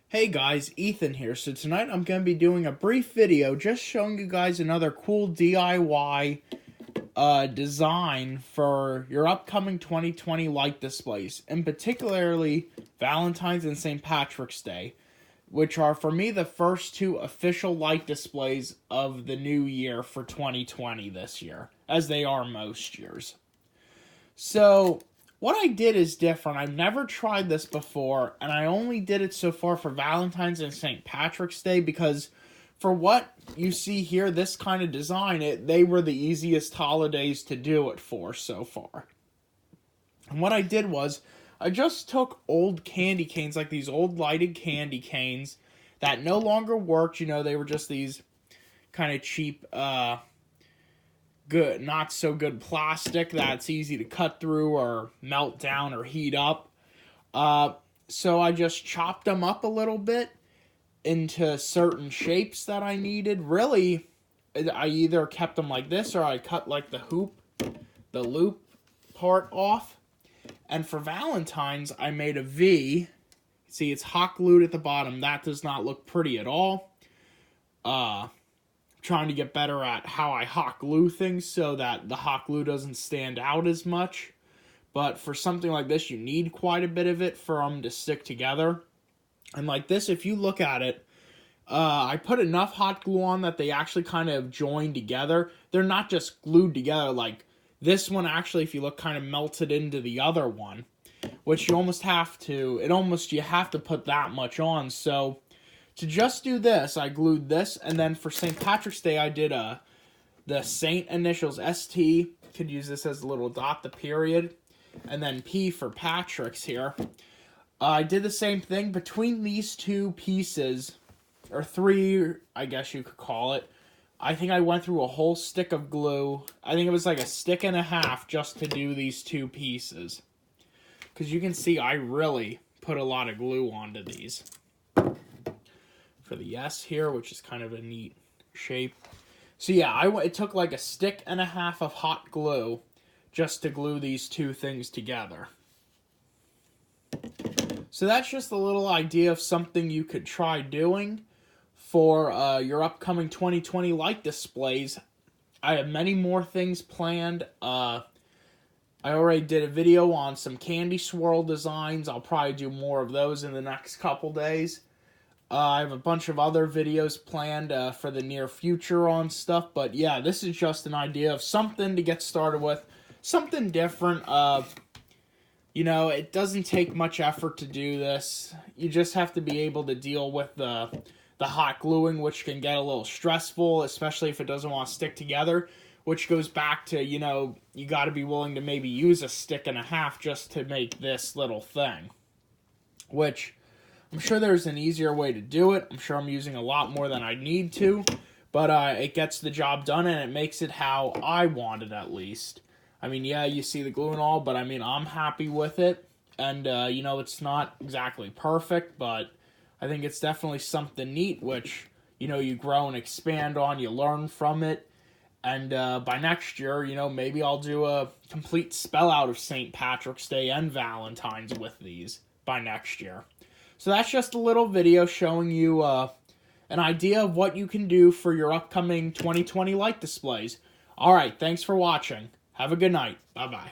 Hey guys, Ethan here. So tonight I'm going to be doing a brief video just showing you guys another cool DIY design for your upcoming 2020 light displays, and particularly Valentine's and St. Patrick's Day, which are for me the first two official light displays of the new year for 2020 this year, as they are most years. So, what I did is different. I've never tried this before, and I only did it so far for Valentine's and St. Patrick's Day because for what you see here, this kind of design, they were the easiest holidays to do it for so far. And what I did was, I just took old candy canes, like these old lighted candy canes that no longer worked. They were just these kind of cheap, good, not so good plastic that's easy to cut through or melt down or heat up. So I just chopped them up a little bit into certain shapes that I needed. Really, I either kept them like this or I cut like the loop part off. And for Valentine's, I made a V. See, it's hot glued at the bottom. That does not look pretty at all. Trying to get better at how I hot glue things so that the hot glue doesn't stand out as much. But for something like this, you need quite a bit of it for them to stick together. And like this, if you look at it, I put enough hot glue on that they actually kind of join together. They're not just glued together. Like this one actually, if you look, kind of melted into the other one, which you have to put that much on. So to just do this, I glued this, and then for St. Patrick's Day, I did the Saint initials, ST, could use this as a little dot, the period, and then P for Patrick's here. I did the same thing between these two pieces, or three, I guess you could call it. I think I went through a whole stick of glue. I think it was like a stick and a half just to do these two pieces. Because you can see I really put a lot of glue onto these. For the S here, which is kind of a neat shape. So yeah, it took like a stick and a half of hot glue just to glue these two things together. So that's just a little idea of something you could try doing for your upcoming 2020 light displays. I have many more things planned. I already did a video on some candy swirl designs. I'll probably do more of those in the next couple days. I have a bunch of other videos planned for the near future on stuff. But yeah, this is just an idea of something to get started with. Something different. It doesn't take much effort to do this. You just have to be able to deal with the hot gluing, which can get a little stressful, especially if it doesn't want to stick together. Which goes back to, you got to be willing to maybe use a stick and a half just to make this little thing. Which, I'm sure there's an easier way to do it. I'm sure I'm using a lot more than I need to. But it gets the job done, and it makes it how I want it, at least. I mean, yeah, you see the glue and all, but I mean, I'm happy with it. And, it's not exactly perfect, but I think it's definitely something neat, which, you grow and expand on, you learn from it. And by next year, maybe I'll do a complete spell out of St. Patrick's Day and Valentine's with these by next year. So that's just a little video showing you an idea of what you can do for your upcoming 2020 light displays. Alright, thanks for watching. Have a good night. Bye-bye.